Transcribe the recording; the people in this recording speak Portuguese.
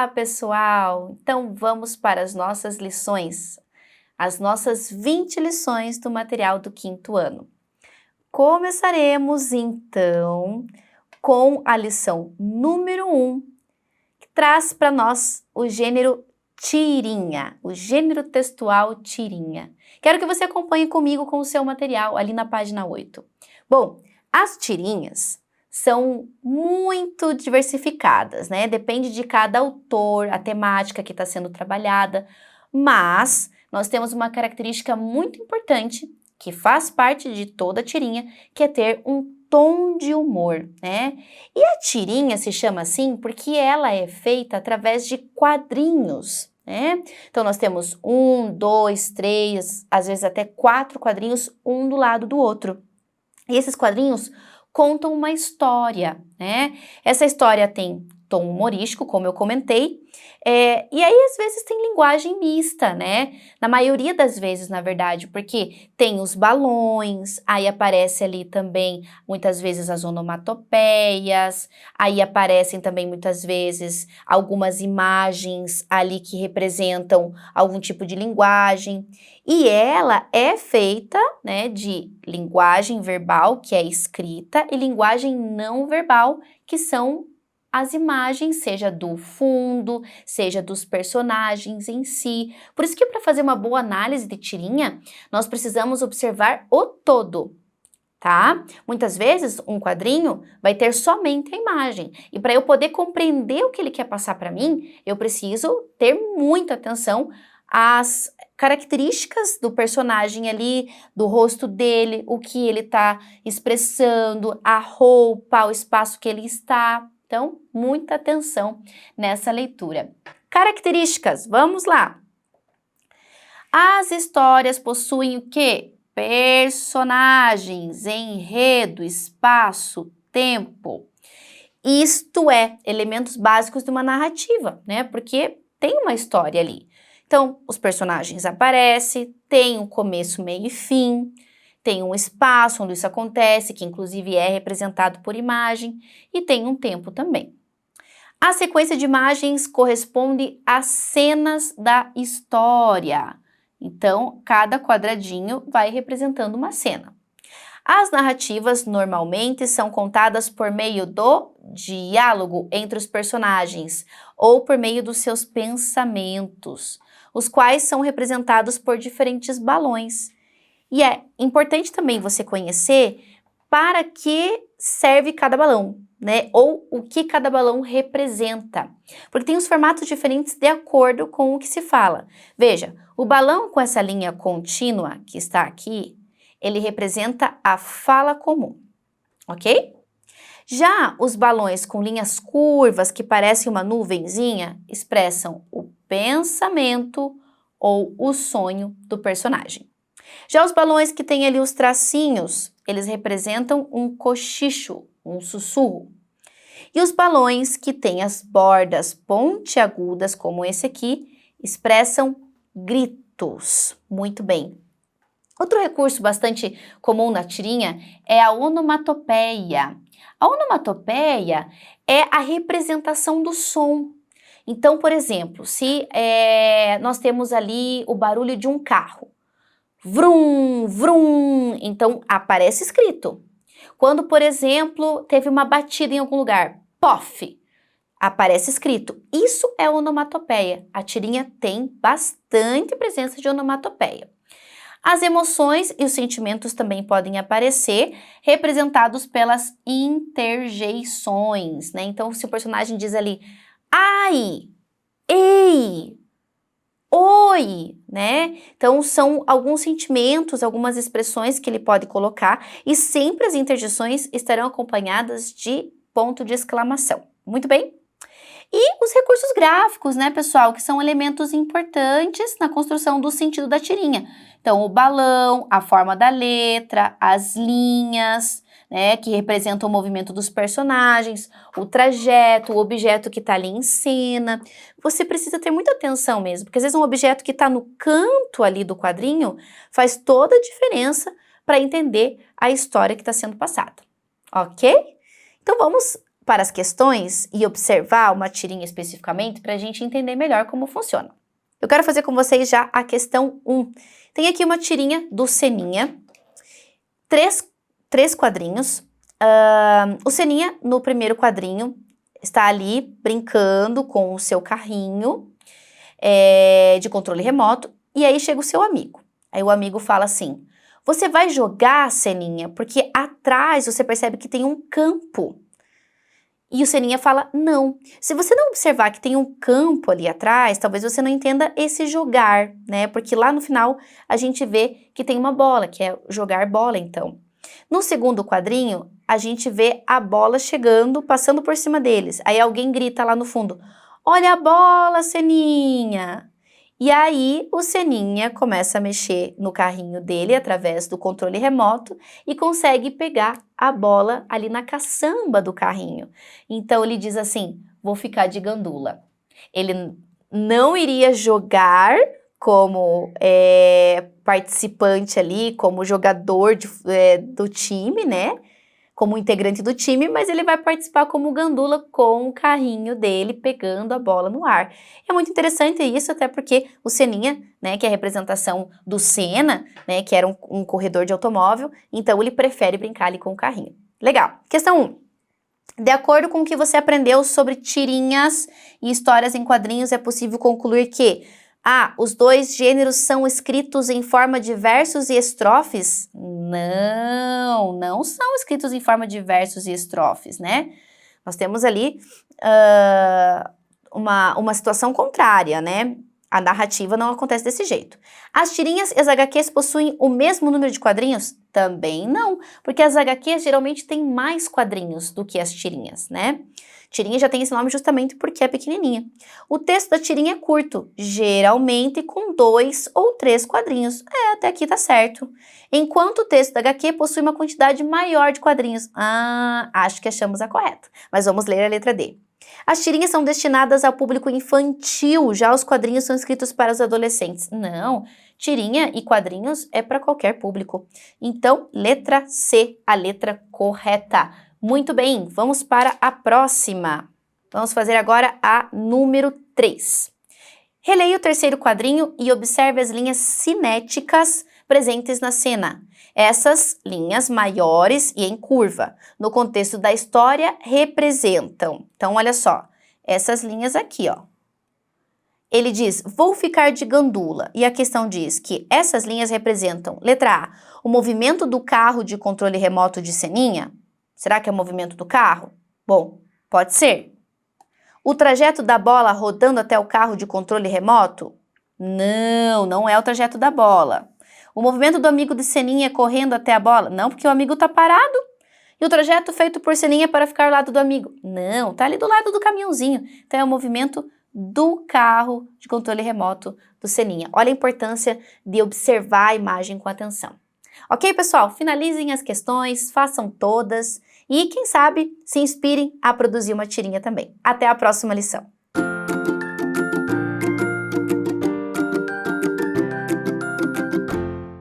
Olá, pessoal! Então vamos para as nossas lições, as nossas 20 lições do material do quinto ano. Começaremos então com a lição número 1, que traz para nós o gênero tirinha, o gênero textual tirinha. Quero que você acompanhe comigo com o seu material ali na página 8. Bom, as tirinhas são muito diversificadas, né? Depende de cada autor, a temática que está sendo trabalhada, mas nós temos uma característica muito importante que faz parte de toda tirinha, que é ter um tom de humor, né? E a tirinha se chama assim porque ela é feita através de quadrinhos, né? Então nós temos 1, 2, 3, às vezes até 4 quadrinhos, um do lado do outro. E esses quadrinhos contam uma história, né? Essa história tem tom humorístico, como eu comentei, e aí às vezes tem linguagem mista, né? Na maioria das vezes, na verdade, porque tem os balões, aí aparece ali também muitas vezes as onomatopeias, aí aparecem também muitas vezes algumas imagens ali que representam algum tipo de linguagem, e ela é feita, né, de linguagem verbal, que é escrita, e linguagem não verbal, que são as imagens, seja do fundo, seja dos personagens em si. Por isso que para fazer uma boa análise de tirinha, nós precisamos observar o todo, tá? Muitas vezes um quadrinho vai ter somente a imagem, e para eu poder compreender o que ele quer passar para mim, eu preciso ter muita atenção às características do personagem ali, do rosto dele, o que ele está expressando, a roupa, o espaço que ele está. Então, muita atenção nessa leitura. Características, vamos lá. As histórias possuem o quê? Personagens, enredo, espaço, tempo. Isto é, elementos básicos de uma narrativa, né? Porque tem uma história ali. Então, os personagens aparecem, tem um começo, meio e fim, tem um espaço onde isso acontece, que inclusive é representado por imagem, e tem um tempo também. A sequência de imagens corresponde às cenas da história. Então, cada quadradinho vai representando uma cena. As narrativas normalmente são contadas por meio do diálogo entre os personagens ou por meio dos seus pensamentos, os quais são representados por diferentes balões. E é importante também você conhecer para que serve cada balão, né? Ou o que cada balão representa. Porque tem os formatos diferentes de acordo com o que se fala. Veja, o balão com essa linha contínua que está aqui, ele representa a fala comum, ok? Já os balões com linhas curvas que parecem uma nuvenzinha expressam o pensamento ou o sonho do personagem. Já os balões que têm ali os tracinhos, eles representam um cochicho, um sussurro. E os balões que têm as bordas pontiagudas, como esse aqui, expressam gritos. Muito bem. Outro recurso bastante comum na tirinha é a onomatopeia. A onomatopeia é a representação do som. Então, por exemplo, se nós temos ali o barulho de um carro, vrum, vrum, então aparece escrito. Quando, por exemplo, teve uma batida em algum lugar, pof, aparece escrito. Isso é onomatopeia. A tirinha tem bastante presença de onomatopeia. As emoções e os sentimentos também podem aparecer, representados pelas interjeições, né? Então, se o personagem diz ali, ai, ei, oi, né? Então, são alguns sentimentos, algumas expressões que ele pode colocar e sempre as interjeições estarão acompanhadas de ponto de exclamação. Muito bem? E os recursos gráficos, né, pessoal, que são elementos importantes na construção do sentido da tirinha. Então, o balão, a forma da letra, as linhas, né, que representam o movimento dos personagens, o trajeto, o objeto que está ali em cena. Você precisa ter muita atenção mesmo, porque às vezes um objeto que está no canto ali do quadrinho faz toda a diferença para entender a história que está sendo passada, ok? Então vamos para as questões e observar uma tirinha especificamente para a gente entender melhor como funciona. Eu quero fazer com vocês já a questão 1. Tem aqui uma tirinha do Seninha, três quadrinhos. O Seninha, no primeiro quadrinho, está ali brincando com o seu carrinho de controle remoto, e aí chega o seu amigo. Aí o amigo fala assim: você vai jogar, Seninha, porque atrás você percebe que tem um campo. E o Seninha fala: não. Se você não observar que tem um campo ali atrás, talvez você não entenda esse jogar, né? Porque lá no final a gente vê que tem uma bola, que é jogar bola, então. No segundo quadrinho, a gente vê a bola chegando, passando por cima deles. Aí alguém grita lá no fundo: olha a bola, Seninha! E aí o Seninha começa a mexer no carrinho dele através do controle remoto e consegue pegar a bola ali na caçamba do carrinho. Então ele diz assim: vou ficar de gandula. Ele não iria jogar como participante ali, como jogador do time, né? Como integrante do time, mas ele vai participar como gandula com o carrinho dele pegando a bola no ar. É muito interessante isso, até porque o Seninha, né, que é a representação do Senna, né, que era um corredor de automóvel, então ele prefere brincar ali com o carrinho. Legal. Questão 1. De acordo com o que você aprendeu sobre tirinhas e histórias em quadrinhos, é possível concluir que os dois gêneros são escritos em forma de versos e estrofes? Não são escritos em forma de versos e estrofes, né? Nós temos ali uma situação contrária, né? A narrativa não acontece desse jeito. As tirinhas e as HQs possuem o mesmo número de quadrinhos? Também não, porque as HQs geralmente têm mais quadrinhos do que as tirinhas, né? Tirinha já tem esse nome justamente porque é pequenininha. O texto da tirinha é curto, geralmente com 2 ou 3 quadrinhos. Até aqui tá certo. Enquanto o texto da HQ possui uma quantidade maior de quadrinhos. Acho que achamos a correta. Mas vamos ler a letra D. As tirinhas são destinadas ao público infantil, já os quadrinhos são escritos para os adolescentes. Não, tirinha e quadrinhos é para qualquer público. Então, letra C, a letra correta. Muito bem, vamos para a próxima. Vamos fazer agora a número 3. Releia o terceiro quadrinho e observe as linhas cinéticas presentes na cena. Essas linhas maiores e em curva, no contexto da história, representam. Então, olha só, essas linhas aqui, ó. Ele diz: vou ficar de gandula. E a questão diz que essas linhas representam, letra A, o movimento do carro de controle remoto de Seninha. Será que é o movimento do carro? Bom, pode ser. O trajeto da bola rodando até o carro de controle remoto? Não é o trajeto da bola. O movimento do amigo de Seninha correndo até a bola? Não, porque o amigo tá parado. E o trajeto feito por Seninha para ficar ao lado do amigo? Não, tá ali do lado do caminhãozinho. Então é o movimento do carro de controle remoto do Seninha. Olha a importância de observar a imagem com atenção. Ok, pessoal? Finalizem as questões, façam todas e, quem sabe, se inspirem a produzir uma tirinha também. Até a próxima lição!